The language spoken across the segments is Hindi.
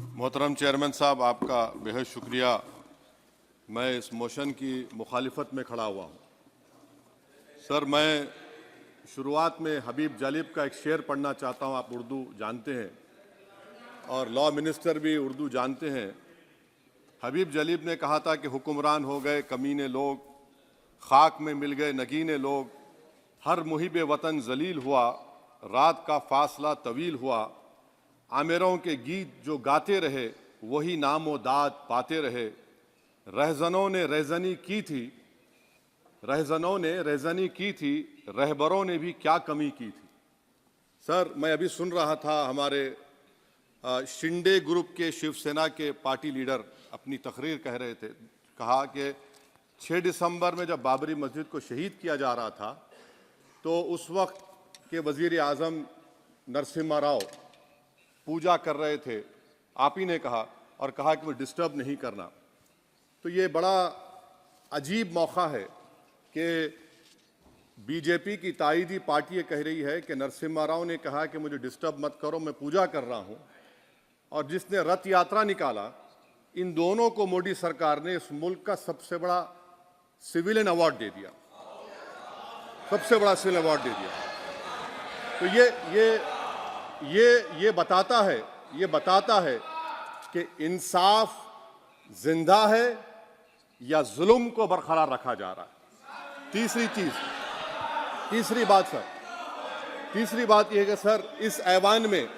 मोहतरम चेयरमैन साहब, आपका बेहद शुक्रिया। मैं इस मोशन की मुखालिफत में खड़ा हुआ हूँ। सर, मैं शुरुआत में हबीब जालिब का एक शेर पढ़ना चाहता हूँ। आप उर्दू जानते हैं और लॉ मिनिस्टर भी उर्दू जानते हैं। हबीब जालिब ने कहा था कि हुक्मरान हो गए कमीने लोग, खाक में मिल गए नगीने लोग, हर मुहिब वतन जलील हुआ, रात का फासला तवील हुआ, आमिरों के गीत जो गाते रहे वही नामो दाद पाते रहे, रहजनों ने रेजनी की थी, रहजनों ने रेजनी की थी, रहबरों ने भी क्या कमी की थी। सर, मैं अभी सुन रहा था हमारे शिंदे ग्रुप के शिवसेना के पार्टी लीडर अपनी तकरीर कह रहे थे। कहा कि 6 दिसंबर में जब बाबरी मस्जिद को शहीद किया जा रहा था तो उस वक्त के वजीर आज़म नरसिम्हा राव पूजा कर रहे थे। आप ही ने कहा और कहा कि वो डिस्टर्ब नहीं करना। तो ये बड़ा अजीब मौका है कि बीजेपी की ताईदी पार्टी ये कह रही है कि नरसिम्हा राव ने कहा कि मुझे डिस्टर्ब मत करो, मैं पूजा कर रहा हूं, और जिसने रथ यात्रा निकाला, इन दोनों को मोदी सरकार ने इस मुल्क का सबसे बड़ा सिविलियन अवार्ड दे दिया, सबसे बड़ा सिविलियन अवार्ड दे दिया। तो ये बताता है कि इंसाफ जिंदा है या जुल्म को बरकरार रखा जा रहा है। तीसरी बात यह है कि सर, इस ऐवान में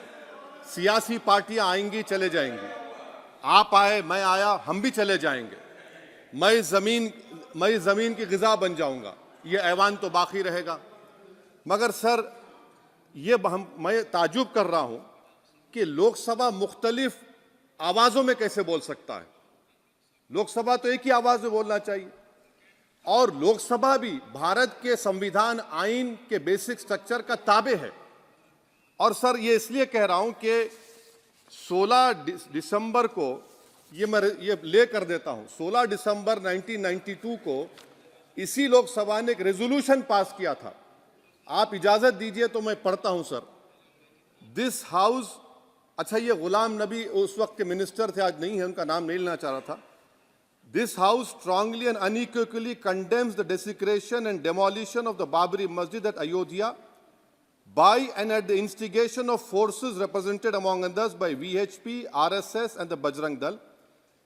सियासी पार्टियां आएंगी चले जाएंगी, आप आए मैं आया हम भी चले जाएंगे, मैं जमीन की गिजा बन जाऊंगा, ये ऐवान तो बाकी रहेगा। मगर सर, मैं ताजुब कर रहा हूं कि लोकसभा मुख्तलिफ आवाजों में कैसे बोल सकता है। लोकसभा तो एक ही आवाज में बोलना चाहिए, और लोकसभा भी भारत के संविधान आइन के बेसिक स्ट्रक्चर का ताबे है। और सर, ये इसलिए कह रहा हूं कि 16 दिसंबर को ये ले कर देता हूं, 16 दिसंबर 1992 को इसी लोकसभा ने एक रेजोल्यूशन पास किया था। आप इजाजत दीजिए तो मैं पढ़ता हूं सर। दिस हाउस, अच्छा ये गुलाम नबी उस वक्त के मिनिस्टर थे, आज नहीं है, उनका नाम नहीं लेना चाह रहा था। This house strongly and unequivocally condemns the desecration and demolition of the Babri Masjid at Ayodhya by and at the instigation of forces represented among others by VHP, RSS and the Bajrang Dal,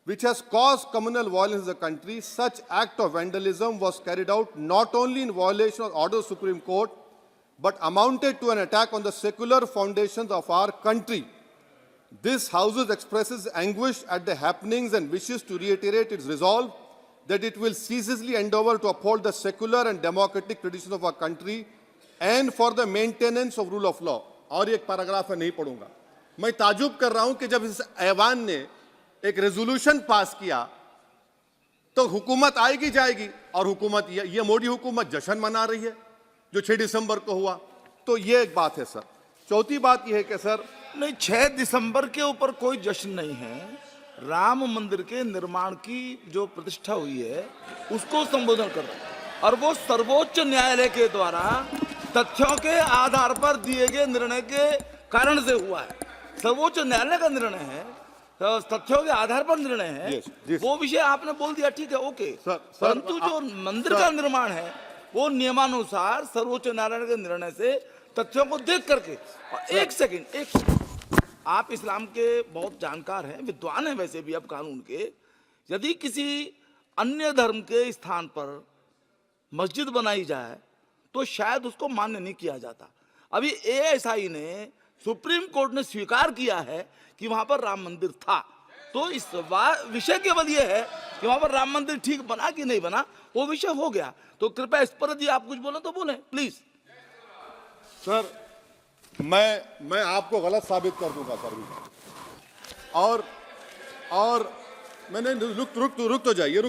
which has caused communal violence in the country. Such act of vandalism was carried out not only in violation of order of the Supreme Court, but amounted to an attack on the secular foundations of our country. This House expresses anguish at the happenings and wishes to reiterate its resolve that it will ceaselessly endeavor to uphold the secular and democratic traditions of our country and for the maintenance of rule of law. और एक पैराग्राफ है, नहीं पढ़ूंगा। मैं ताजुब कर रहा हूं कि जब इस ऐवान ने एक रेजोल्यूशन पास किया तो हुकूमत आएगी जाएगी, और हुकूमत ये मोदी हुकूमत जश्न मना रही है जो 6 दिसंबर को हुआ। तो ये एक बात है सर। चौथी बात यह है कि सर, नहीं, 6 दिसंबर के ऊपर कोई जश्न नहीं है। राम मंदिर के निर्माण की जो प्रतिष्ठा हुई है उसको संबोधन कर रहे हैं, और वो सर्वोच्च न्यायालय के द्वारा तथ्यों के आधार पर दिए गए निर्णय के कारण से हुआ है। सर्वोच्च न्यायालय का निर्णय है, तो तथ्यों के आधार पर निर्णय है। वो विषय आपने बोल दिया, ठीक है, ओके। परंतु जो मंदिर का निर्माण है वो नियमानुसार सर्वोच्च न्यायालय के निर्णय से तथ्यों को देख करके। एक सेकंड, आप इस्लाम के बहुत जानकार हैं, विद्वान हैं वैसे भी अब कानून के। यदि किसी अन्य धर्म के स्थान पर मस्जिद बनाई जाए तो शायद उसको मान्य नहीं किया जाता। अभी एएसआई ने, सुप्रीम कोर्ट ने स्वीकार किया है कि वहां पर राम मंदिर था। तो इस विषय केवल यह है कि वहां पर राम मंदिर ठीक बना कि नहीं बना, वो विषय हो गया। तो कृपया इस पर यदि आप कुछ बोले तो बोलें प्लीज। सर, मैं आपको गलत साबित कर दूंगा सर। और मैंने रुक तो जाइए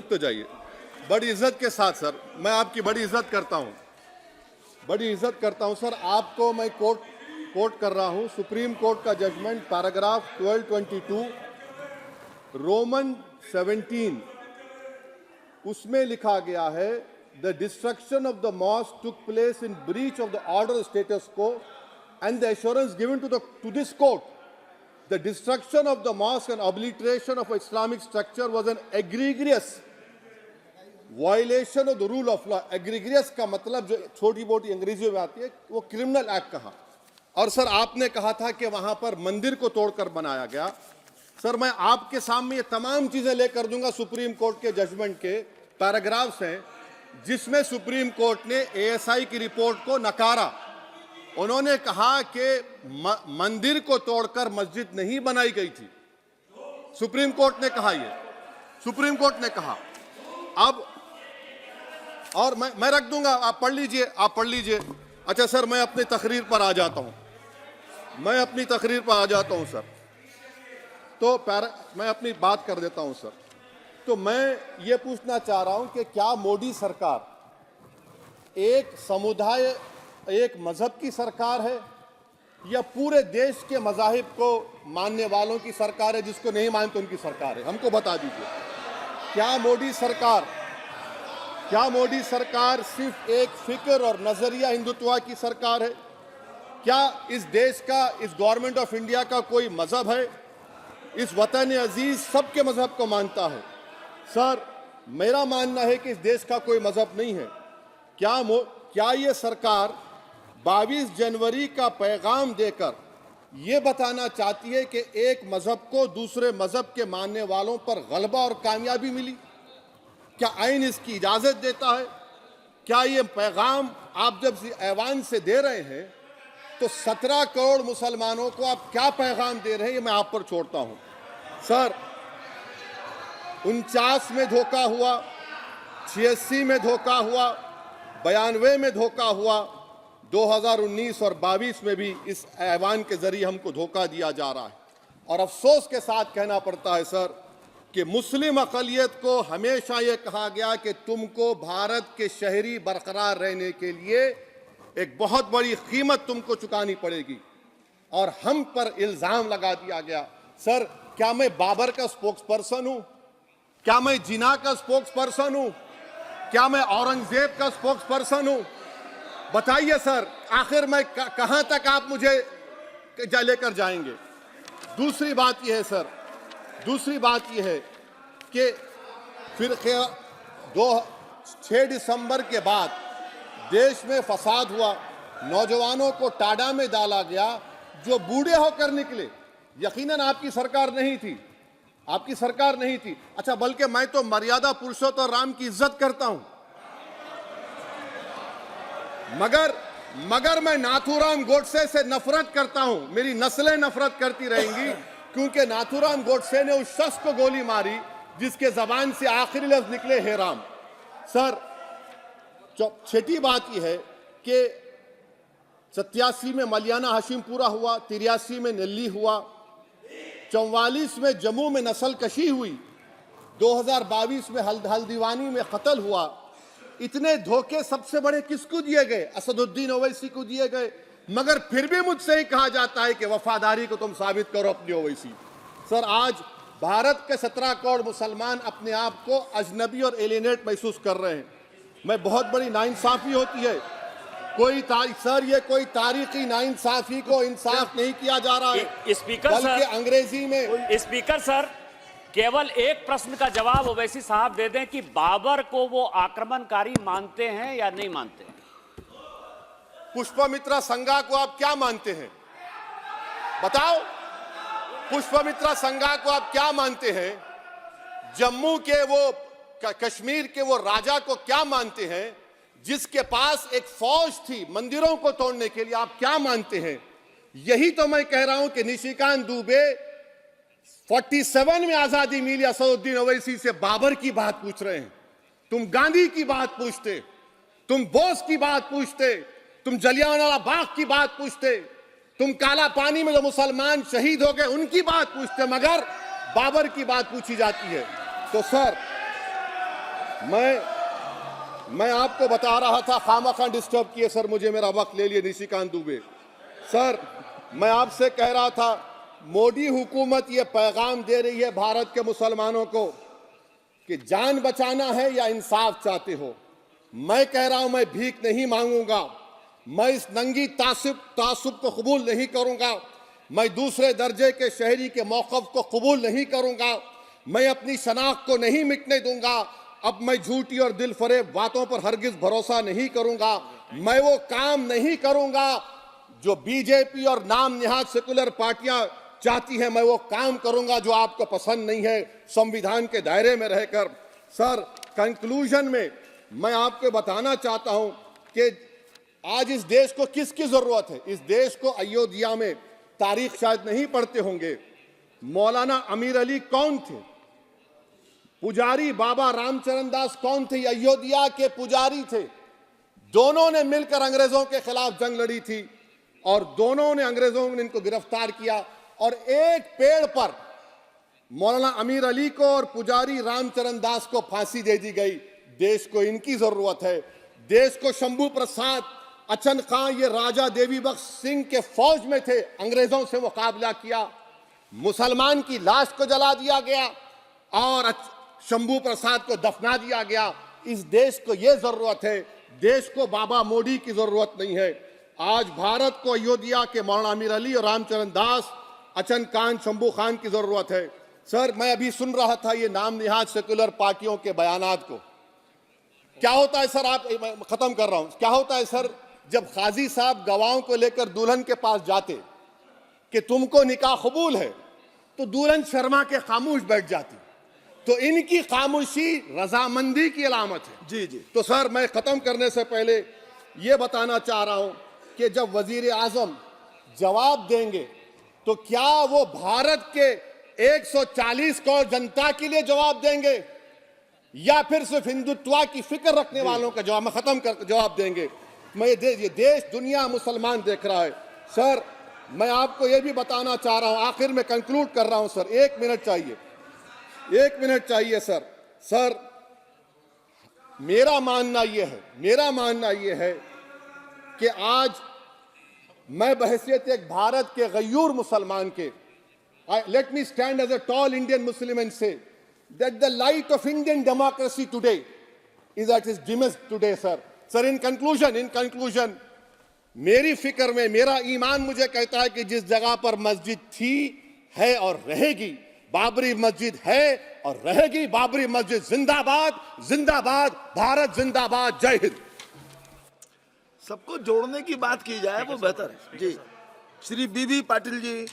बड़ी इज्जत के साथ सर, मैं आपकी बड़ी इज्जत करता हूं सर। आपको मैं कोट कर रहा हूं सुप्रीम कोर्ट का जजमेंट, पैराग्राफ 1222 रोमन 17, उसमें लिखा गया है, the destruction of the mosque took place in breach of the order status को and the assurance given to this court the destruction of the mosque and obliteration of Islamic structure was an egregious violation of the rule of law. Egregious का मतलब जो छोटी मोटी अंग्रेजी में आती है वो क्रिमिनल एक्ट कहा। और सर आपने कहा था कि वहां पर मंदिर को तोड़कर बनाया गया। सर मैं आपके सामने ये तमाम चीजें लेकर दूंगा, सुप्रीम कोर्ट के जजमेंट के पैराग्राफ्स हैं जिसमें सुप्रीम कोर्ट ने एएसआई की रिपोर्ट को नकारा। उन्होंने कहा कि मंदिर को तोड़कर मस्जिद नहीं बनाई गई थी। सुप्रीम कोर्ट ने कहा, ये सुप्रीम कोर्ट ने कहा। अब और मैं रख दूंगा, आप पढ़ लीजिए, आप पढ़ लीजिए। अच्छा सर मैं अपनी तकरीर पर आ जाता हूं, मैं अपनी तकरीर पर आ जाता हूं सर। तो मैं अपनी बात कर देता हूं सर। तो मैं ये पूछना चाह रहा हूं कि क्या मोदी सरकार एक समुदाय, एक मजहब की सरकार है या पूरे देश के मजाहिब को मानने वालों की सरकार है? जिसको नहीं मानते उनकी सरकार है? हमको बता दीजिए। क्या मोदी सरकार सिर्फ एक फिक्र और नजरिया हिंदुत्व की सरकार है? क्या इस देश का, इस गवर्नमेंट ऑफ इंडिया का कोई मजहब है? इस वतन अजीज सबके मजहब को मानता है। सर मेरा मानना है कि इस देश का कोई मजहब नहीं है। क्या ये सरकार 22 जनवरी का पैगाम देकर ये बताना चाहती है कि एक मजहब को दूसरे मजहब के मानने वालों पर गलबा और कामयाबी मिली? क्या आइन इसकी इजाजत देता है? क्या ये पैगाम आप जब ऐवान से दे रहे हैं तो 17 करोड़ मुसलमानों को आप क्या पैगाम दे रहे हैं, ये मैं आप पर छोड़ता हूं। सर 49 में धोखा हुआ, 86 में धोखा हुआ, 92 में धोखा हुआ, 2019 और 22 में भी इस ऐवान के जरिए हमको धोखा दिया जा रहा है। और अफसोस के साथ कहना पड़ता है सर कि मुस्लिम अक़लियत को हमेशा ये कहा गया कि तुमको भारत के शहरी बरकरार रहने के लिए एक बहुत बड़ी कीमत तुमको चुकानी पड़ेगी, और हम पर इल्ज़ाम लगा दिया गया। सर क्या मैं बाबर का स्पोक्स पर्सन हूं? क्या मैं जिना का स्पोक्स पर्सन हूं? क्या मैं औरंगजेब का स्पोक्स पर्सन हूं? बताइए सर, आखिर मैं कहां तक आप मुझे लेकर जाएंगे? दूसरी बात यह है सर, दूसरी बात यह है कि फिर 6 दिसंबर के बाद देश में फसाद हुआ, नौजवानों को टाडा में डाला गया जो बूढ़े होकर निकले। यकीनन आपकी सरकार नहीं थी, आपकी सरकार नहीं थी। अच्छा बल्कि मैं तो मर्यादा पुरुषोत्तम राम की इज्जत करता हूं, मगर मैं नाथूराम गोडसे से नफरत करता हूं। मेरी नस्लें नफरत करती रहेंगी क्योंकि नाथूराम गोडसे ने उस शख्स को गोली मारी जिसके जबान से आखिरी लफ्ज निकले हे राम। सर छठी बात यह है कि 87 में मलियाना हाशिमपुरा हुआ, 83 में नेल्ली हुआ, 44 में जम्मू में नस्ल कशी हुई, 2022 में हल्दीवानी में कत्ल हुआ। इतने धोखे सबसे बड़े किसको दिए गए? असदुद्दीन ओवैसी को दिए गए। मगर फिर भी मुझसे ही कहा जाता है कि वफादारी को तुम साबित करो अपनी ओवैसी। सर आज भारत के 17 करोड़ मुसलमान अपने आप को अजनबी और एलिनेट महसूस कर रहे हैं। मैं बहुत बड़ी नाइंसाफी होती है, सर ये कोई तारीखी नाइंसाफी को इंसाफ नहीं किया जा रहा है। स्पीकर बल्कि सर, अंग्रेजी में स्पीकर सर केवल एक प्रश्न का जवाब ओवैसी साहब दे दें कि बाबर को वो आक्रमणकारी मानते हैं या नहीं मानते हैं? पुष्पमित्रा संघा को आप क्या मानते हैं? बताओ, पुष्पमित्रा संघा को आप क्या मानते हैं? जम्मू के वो कश्मीर के वो राजा को क्या मानते हैं जिसके पास एक फौज थी मंदिरों को तोड़ने के लिए? आप क्या मानते हैं? यही तो मैं कह रहा हूं कि निशिकांत दुबे 47 में आजादी मिली, असदुद्दीन ओवैसी से बाबर की बात पूछ रहे हैं। तुम गांधी की बात पूछते, तुम बोस की बात पूछते, तुम जलियांवाला बाग की बात पूछते, तुम काला पानी में जो मुसलमान शहीद हो गए उनकी बात पूछते, मगर बाबर की बात पूछी जाती है। तो सर मैं आपको बता रहा था, खामखा डिस्टर्ब किए सर, मुझे मेरा वक्त ले लिए निशिकांत दुबे। सर मैं आपसे कह रहा था मोदी हुकूमत ये पैगाम दे रही है भारत के मुसलमानों को कि जान बचाना है या इंसाफ चाहते हो। मैं कह रहा हूं मैं भीख नहीं मांगूंगा, मैं इस नंगी तासुब को कबूल नहीं करूंगा मैं दूसरे दर्जे के शहरी के मौक़िफ़ को कबूल नहीं करूंगा। मैं अपनी शनाख्त को नहीं मिटने दूंगा। अब मैं झूठी और दिल फरेब बातों पर हरगिज भरोसा नहीं करूंगा। मैं वो काम नहीं करूंगा जो बीजेपी और नाम निहाद सेकुलर पार्टियां चाहती हैं। मैं वो काम करूंगा जो आपको पसंद नहीं है, संविधान के दायरे में रहकर। सर, कंक्लूजन में मैं आपको बताना चाहता हूं कि आज इस देश को किसकी जरूरत है। इस देश को अयोध्या में, तारीख शायद नहीं पढ़ते होंगे, मौलाना अमीर अली कौन थे, पुजारी बाबा रामचरण दास कौन थे, अयोध्या के पुजारी थे। दोनों ने मिलकर अंग्रेजों के खिलाफ जंग लड़ी थी और दोनों ने, अंग्रेजों ने इनको गिरफ्तार किया और एक पेड़ पर मौलाना अमीर अली को और पुजारी रामचरण दास को फांसी दे दी गई। देश को इनकी जरूरत है। देश को शंभू प्रसाद, अचन खां, ये राजा देवी बख्श सिंह के फौज में थे, अंग्रेजों से मुकाबला किया। मुसलमान की लाश को जला दिया गया और शंभू प्रसाद को दफना दिया गया। इस देश को यह जरूरत है। देश को बाबा मोदी की जरूरत नहीं है। आज भारत को अयोध्या के मौलाना अमीर अली और रामचरण दास, अचन खान, शंभू खान की जरूरत है। सर, मैं अभी सुन रहा था ये नाम निहाद सेकुलर पार्टियों के बयानात को। क्या होता है सर, आप, खत्म कर रहा हूं, क्या होता है सर, जब काजी साहब गवाहों को लेकर दुल्हन के पास जाते कि तुमको निकाह कबूल है, तो दुल्हन शर्मा के खामोश बैठ जाती। तो इनकी खामोशी रजामंदी की अलामत है। जी जी। तो सर, मैं खत्म करने से पहले ये बताना चाह रहा हूं कि जब वजीर आजम जवाब देंगे तो क्या वो भारत के 140 करोड़ जनता के लिए जवाब देंगे या फिर सिर्फ हिंदुत्व की फिक्र रखने वालों का जवाब, मैं खत्म कर जवाब देंगे। मैं ये देश, दुनिया, मुसलमान देख रहा है। सर, मैं आपको ये भी बताना चाह रहा हूं, आखिर में कंक्लूड कर रहा हूं सर, 1 मिनट चाहिए, 1 मिनट चाहिए सर। सर, मेरा मानना यह है कि आज मैं बहैसियत एक भारत के गयूर मुसलमान के, let me stand as a tall Indian Muslim and say that the light of Indian democracy today is at its dimmest today, sir. Sir, in conclusion, मेरी फिक्र में, मेरा ईमान मुझे कहता है कि जिस जगह पर मस्जिद थी, है और रहेगी, बाबरी मस्जिद है और रहेगी। बाबरी मस्जिद जिंदाबाद, जिंदाबाद, भारत जिंदाबाद, जय हिंद। सबको जोड़ने की बात की जाए वो बेहतर है। जी, श्री बीबी पाटिल जी।